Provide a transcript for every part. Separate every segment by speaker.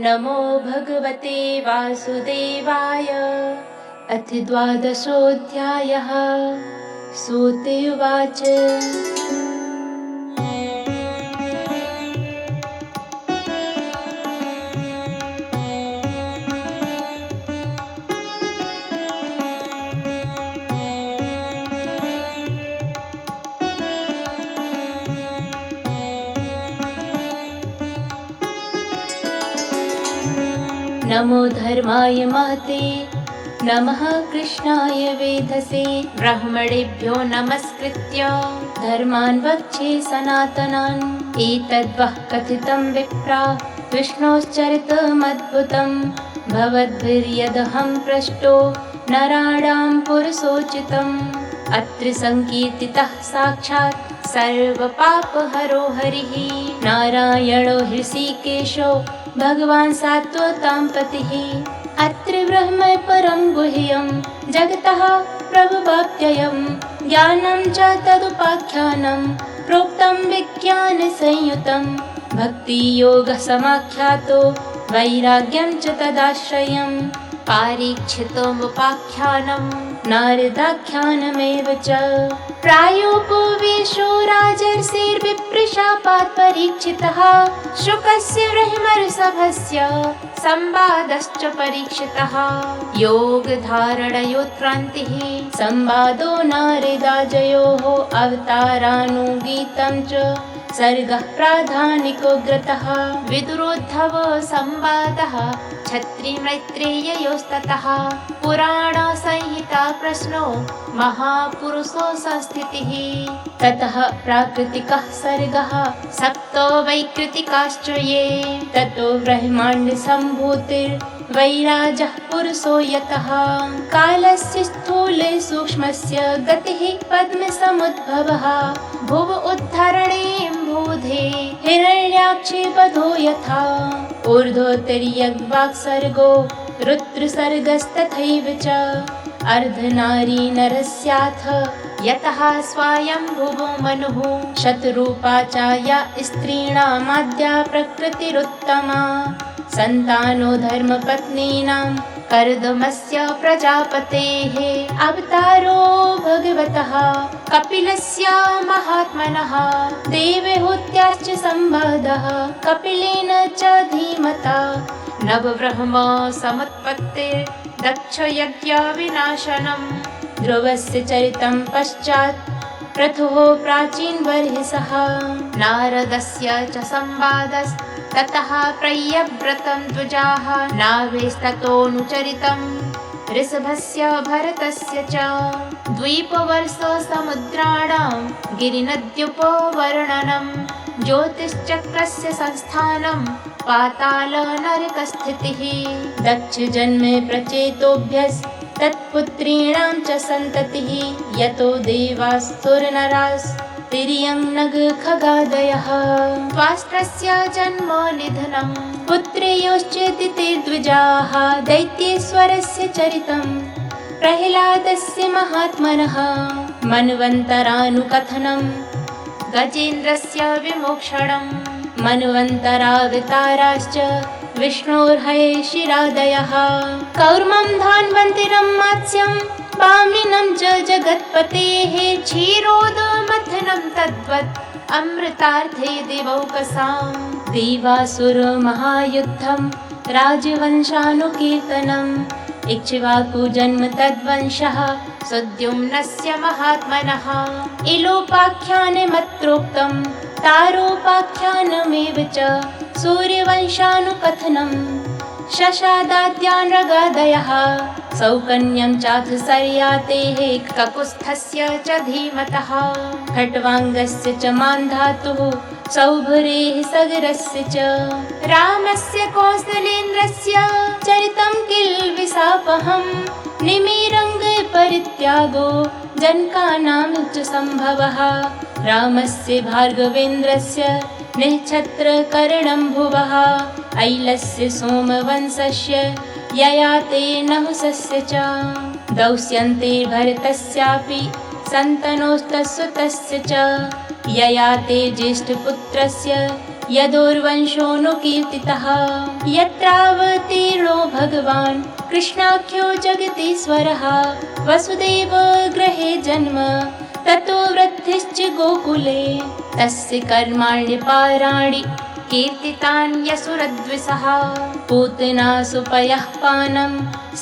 Speaker 1: नमो भगवते वासुदेवाय। अथ द्वादशोऽध्यायः। सूत उवाच। नमो धर्माय महते नमः कृष्णाय वेधसे। ब्राह्मणेभ्यो नमस्कृत्य धर्मान् वक्षे सनातनान्। एतद्वः कथितं विप्रा विष्णोश्चरितमद्भुतं। भवद्भिर्यदहं पृष्टो नराणां पुरुषोचितम्। अत्र संकीर्तितः साक्षात् सर्वपापहरो हरिः। नारायणो हृषीकेशो भगवान् सात्वतां पतिः। अत्र ब्रह्म परं गुह्यं जगतः प्रभवाप्ययं। ज्ञानं च तदुपाख्यानं प्रोक्तं विज्ञानसंयुतं। भक्तियोगसमाख्यातो वैराग्यं च तदाश्रयं। पारीक्षितमुपाख्यानं नारदाख्यानमेव च। प्रायोपवेशो राजर्षिर्विप्रशापात् परीक्षितः। शुकस्य ब्रह्मर्षभस्य संवादश्च परीक्षितः। योगधारणयोत्क्रान्तिः संवादो नारदाजयोः। अवतारानुगीतं च सर्गः प्राधानिकोग्रतः। विदुरोद्धव संवादः क्षत्रिमैत्रेययोस्ततः। पुराणसंहिता प्रश्नो महापुरुषो संस्थितिः। ततः प्राकृतिकः सर्गः सप्तो वैकृतिकाश्च ये। ततो ब्रह्माण्डसम्भूतिर्वैराजः पुरुषो यतः। कालस्य स्थूले सूक्ष्मस्य गतिः पद्मसमुद्भवः। भुव उद्धरणेऽम्बुधे हिरण्याक्षे बधो यथा। ऊर्ध्वोत्तरीयग्वाक्सर्गो रुद्रसर्गस्तथैव च। अर्धनारी नरस्याथ यतः स्वायम्भुवो मनुः। शतरूपा चाया स्त्रीणामाद्या प्रकृतिरुत्तमा। सन्तानो धर्मपत्नीनां कर्दमस्य प्रजापतेः। अवतारो भगवतः कपिलस्य महात्मनः। देवहूत्याश्च संवादः कपिलेन च धीमता। नवब्रह्म समुत्पत्तिर्दक्षयज्ञविनाशनं। ध्रुवस्य चरितं पश्चात् प्रथुः प्राचीनबर्हिषः। नारदस्य च संवादस्ततः प्रयव्रतं द्विजाः। नाभेस्ततोऽनुचरितं ऋषभस्य भरतस्य च। द्वीपवर्षसमुद्राणां गिरिनद्युपवर्णनं। ज्योतिश्चक्रस्य संस्थानं पातालनरकस्थितिः। दक्षजन्मे प्रचेतोभ्यस्तत्पुत्रीणां च सन्ततिः। यतो देवास्तुरनरास्तिर्यङ्नगखगादयः। त्वाष्ट्रस्य जन्म निधनं पुत्र्योश्चेति ते द्विजाः। दैत्येश्वरस्य चरितं प्रह्लादस्य महात्मनः। मन्वन्तरानुकथनं गजेन्द्रस्य विमोक्षणं। मन्वन्तरावताराश्च विष्णोर्हयशिरादयः। कौर्मं धान्वन्तिरं मात्स्यं वामनं च जगत्पतेः। क्षीरोदमथनं तद्वत् अमृतार्थे दिवौकसां। देवासुरमहायुद्धं राजवंशानुकीर्तनम्। इक्ष्वाकुजन्म तद्वंशः सुद्युम्नस्य महात्मनः। इलोपाख्यानमत्रोक्तं तारोपाख्यानमेव च। सूर्यवंशानुकथनं शशादाद्यान् रगादयः। सौकन्यं चाथ सर्यातेः ककुत्स्थस्य च धीमतः। खट्वाङ्गस्य च मान्धातुः सौभरेः सगरस्य च। रामस्य कौसलेन्द्रस्य चरितं किल्बिषापहं। निमिरङ्गपरित्यागो जनकानां च सम्भवः। रामस्य भार्गवेन्द्रस्य निश्छत्रकर्णं भुवः। ऐलस्य सोमवंशस्य ययाते नहुषस्य च। दौस्यन्ते भरतस्यापि सन्तनोस्तस्वतस्य च। ययाते ज्येष्ठपुत्रस्य यदुर्वंशोऽनुकीर्तितः यत्रावतीर्णो भगवान् कृष्णाख्यो जगदीश्वरः वसुदेव गृहे जन्म ततो वृद्धिश्च गोकुले तस्य कर्माण्यपाराणि कीर्तितान्यसुरद्विषः पूतनासुपयः पानं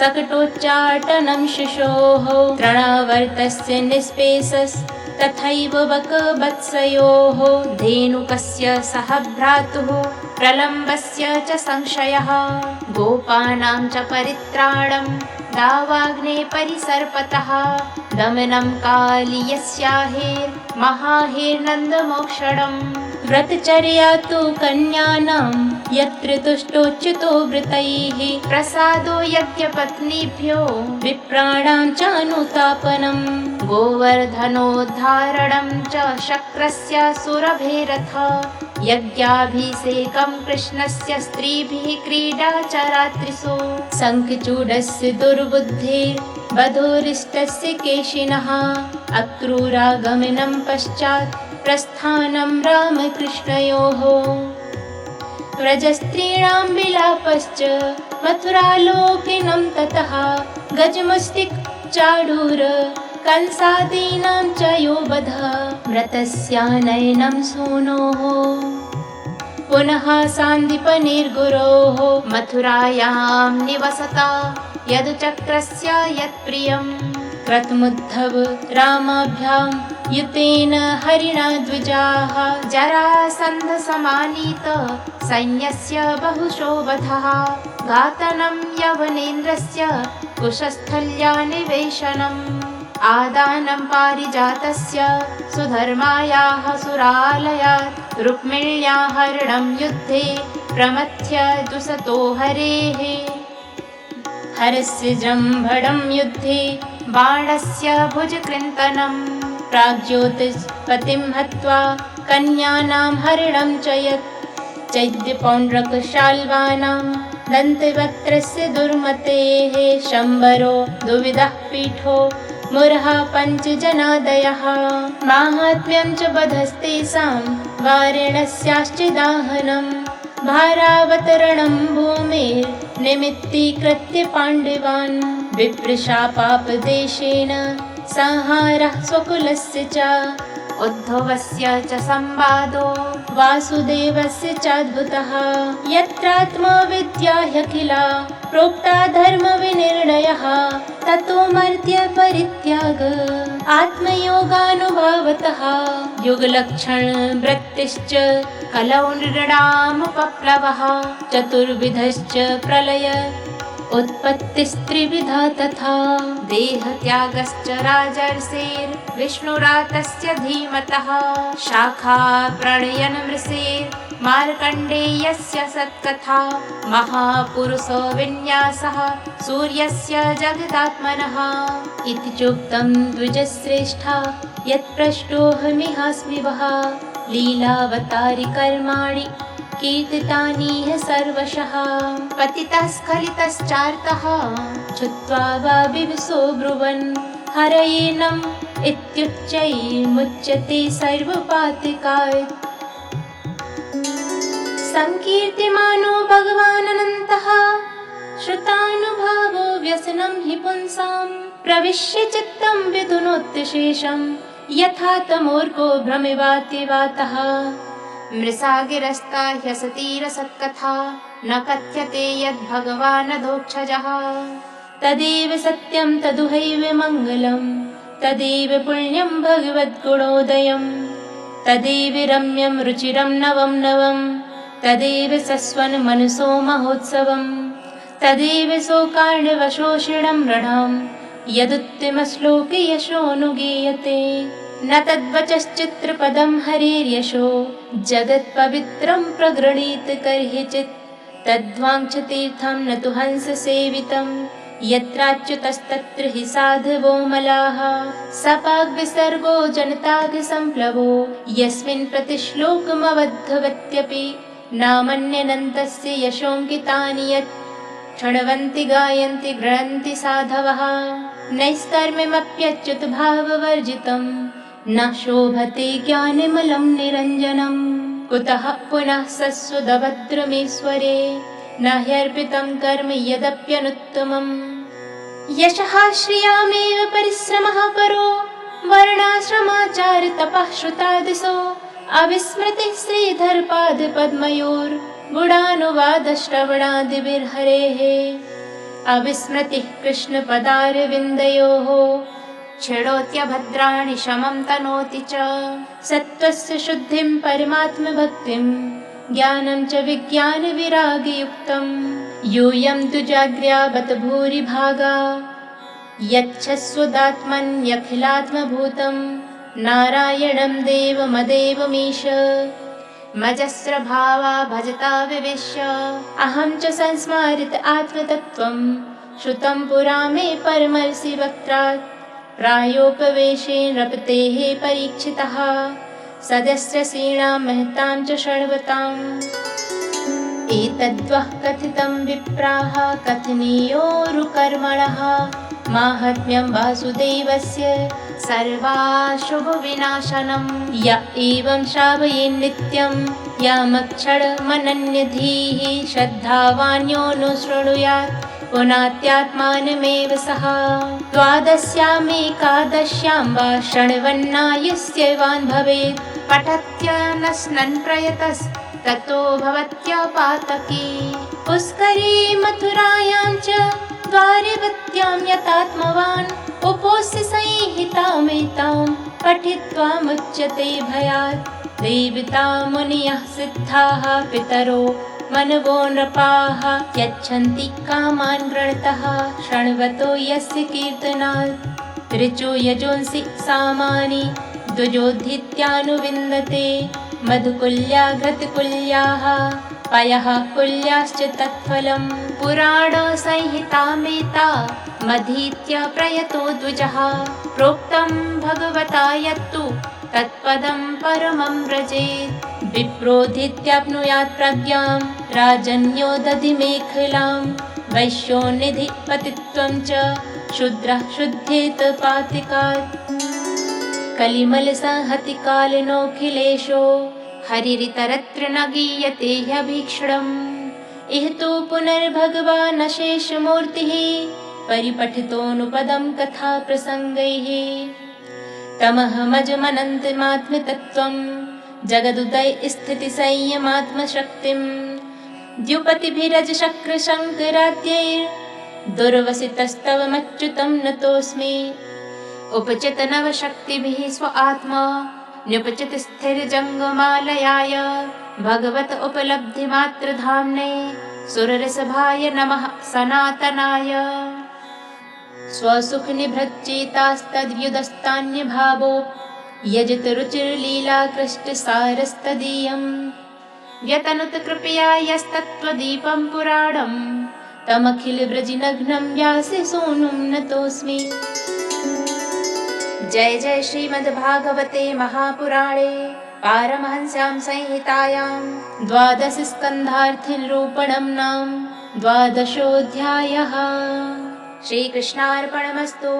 Speaker 1: सकटोच्चाटनं शिशोः तृणावर्तस्य निःशेषस्तथैव बकवत्सयोः धेनुकस्य सह भ्रातुः प्रलम्बस्य च संशयः गोपानां च परित्राणं दावाग्ने परिसर्पतः दमनं कालीयस्याहेर्महाहेर्नन्दमोक्षणम् व्रतचर्या तु कन्यानां यत्र तुष्टोच्युतो वृतैः प्रसादो यज्ञपत्नीभ्यो विप्राणां च अनुतापनं गोवर्धनोद्धारणं च शक्रस्य सुरभेरथ यज्ञाभिषेकं कृष्णस्य स्त्रीभिः क्रीडा च रात्रिषु शङ्खचूडस्य दुर्बुद्धिर्वधूरिष्टस्य केशिनः अक्रूरागमनं पश्चात् प्रस्थानं रामकृष्णयोः व्रजस्त्रीणां विलापश्च मथुरालोकिनं ततः गजमुष्टिकचाडूर कंसादीनां च यो वधः मृतस्यानयनं सूनोः पुनः सान्दीपनिर्गुरोः मथुरायां निवसता यदुचक्रस्य यत्प्रियम् क्रतुमुद्धव रामाभ्यां युतेन हरिणा द्विजाः जरासन्धसमानीत सैन्यस्य बहुशो वधः घातनं यवनेन्द्रस्य कुशस्थल्या निवेशनम् आदानं पारिजातस्य सुधर्मायाः सुरालयात् रुक्मिण्याः हरणं युद्धे प्रमथ्य दुसतो हरेः हरस्य जृम्भणं युद्धे बाणस्य भुजकृन्तनं प्राग्ज्योतिष्पतिं हत्वा कन्यानां हरणं च यत् चैद्यपौण्ड्रकशाल्वानां दन्तवक्त्रस्य दुर्मतेः शम्बरो दुविधः पीठो मुरहा पञ्चजनादयः माहात्म्यं च वधस्तेषां वारिणस्याश्च दाहनं भारावतरणं भूमेर्निमित्तीकृत्य पाण्डवान् विप्रशापापदेशेन संहारः स्वकुलस्य च उद्धवस्य च संवादो वासुदेवस्य चाद्भुतः यत्रात्मविद्या ह्यखिला प्रोक्ता धर्मविनिर्णयः ततो मर्त्य परित्याग आत्मयोगानुभावतः युगलक्षण वृत्तिश्च कलौ नृणामुपप्लवः चतुर्विधश्च प्रलय उत्पत्तिस्त्रिविधा तथा देहत्यागश्च राजर्षेर्विष्णुरातस्य धीमतः शाखा प्रणयनमृषेर्मार्कण्डेयस्य सत्कथा महापुरुषो विन्यासः सूर्यस्य जगदात्मनः इति चोक्तं द्विजश्रेष्ठा यत्प्रष्टोऽहमिहास्मि वः लीलावतारि कर्माणि कीर्तितानिह सर्वशः पतितः स्खलितश्चार्तः छुत्वा वा विवशो ब्रुवन् हरयेनम् इत्युच्चैर्मुच्यते सर्वपातिकाय संकीर्त्यमानो भगवानन्तः श्रुतानुभावो व्यसनं हि पुंसां प्रविश्य चित्तं विधुनोत्यशेषं यथा तमोर्को भ्रमिवातिवातः मृषागिरस्ता ह्यसतीरसत्कथा न कथ्यते यद्भगवानधोक्षजः तदेव सत्यं तदुहैव मङ्गलं तदेव पुण्यं भगवद्गुणोदयं तदेव रम्यं रुचिरं नवं नवं तदेव सस्वन् मनसो महोत्सवं तदेव शोकार्णवशोषिणं रणं यदुत्तमश्लोके यशोऽनुगीयते न तद्वचश्चित्रपदं हरेर्यशो जगत्पवित्रं प्रगृणीत कर्हिचित् तद्वाञ्छतीर्थं न तु हंससेवितं यत्राच्युतस्तत्र हि साधवो मलाः सपाग्विसर्गो जनताग्सम्प्लवो यस्मिन् प्रतिश्लोकमवद्धवत्यपि नामन्यनन्तस्य यशोऽङ्कितानि यत् क्षणवन्ति गायन्ति गृह्णन्ति साधवः नैष्कर्म्यमप्यच्युतभाववर्जितं न शोभते ज्ञानमलं निरञ्जनम्। कुतः पुनः सस्वदभद्रमेश्वरे न ह्यर्पितं कर्म यदप्यनुत्तमम्। यशः श्रियामेव परिश्रमः परो वर्णाश्रमाचार तपः श्रुतादिशो अविस्मृतिः श्रीधरपादपद्मयोर्गुणानुवादश्रवणादिभिर्हरेः अविस्मृतिः कृष्णपदारविन्दयोः क्षिणोत्यभद्राणि शमं तनोति च। सत्त्वस्य शुद्धिं परमात्मभक्तिं ज्ञानं च विज्ञानविरागयुक्तं यूयं तु जाग्र्यावत भूरिभागा यच्छस्वदात्मन्यखिलात्मभूतं नारायणं देवमदेवमीश मजस्रभावा भजता विविश्य अहं च संस्मारित आत्मतत्त्वं श्रुतं पुरा मे परमर्षि वक्त्रात् प्रायोपवेशेन रपतेः परीक्षितः सदस्यसीणां महतां च षण्वताम्। एतद्वः कथितं विप्राः कथनीयोरुकर्मणः माहात्म्यं वासुदेवस्य सर्वाशुभविनाशनं य एवं श्रावयेन्नित्यं यामक्षरमनन्यधीः श्रद्धावान्योऽनुशृणुयात् पुनात्यात्मानमेव सः। द्वादश्यामेकादश्यां वा शृण्वन्नायस्यैवान् भवेत् पठत्यनश्नन् प्रयतस्ततो भवत्यापातकी। पुष्करे मथुरायां च द्वारिवत्यां यतात्मवान् उपोष्य संहितामेतां पठित्वा मुच्यते भयात्। देवता मुनयः सिद्धाः पितरो मनवो नृपाः यच्छन्ति कामान् गृणतः शृण्वतो यस्य कीर्तनात्। ऋचो यजोंसि सामानि द्विजोद्धीत्यानुविन्दते मधुकुल्या घृतकुल्याः पयः कुल्याश्च तत्फलं। पुराणसंहितामेता मधीत्य प्रयतो द्विजः प्रोक्तं भगवता यत्तु तत्पदं परमं व्रजेत्। विप्रोधित्याप्नुयात् प्रज्ञां राजन्यो दधिमेखलां वैश्यो निधिपतित्वं च शूद्रः शुद्धेत पातिकात्। कलिमलसंहति कालिनोऽखिलेशो हरिरितरत्र न गीयते ह्यभीक्ष्णम्। इह तु पुनर्भगवानशेषमूर्तिः परिपठितोऽनुपदं कथाप्रसङ्गैः। तमहमजमनन्तमात्मतत्त्वं जगदुदय स्थितिसंयमात्मशक्तिं द्युपतिभिरजशक्रशङ्कराद्यैर्दुर्वसितस्तवमच्युतं नतोऽस्मि। उपचित नवशक्तिभिः स्व आत्मा न्युपचित स्थिरजङ्गमालयाय भगवत उपलब्धिमात्रधाम्ने सुररसभाय नमः सनातनाय। स्वसुखनिभृच्चेतास्तद्व्युदस्तान्यभावो यजत रुचिर्लीलाकृष्टसारस्तदीयं। व्यतनुत कृपया यस्तत्त्वदीपं पुराणं तमखिलव्रजिनघ्नं व्यासे सूनुं नतोऽस्मि। जय जय श्रीमद्भागवते महापुराणे पारमहंस्यां संहितायां द्वादशस्कन्धार्थनिरूपणं नाम द्वादशोऽध्यायः। श्रीकृष्णार्पणमस्तु।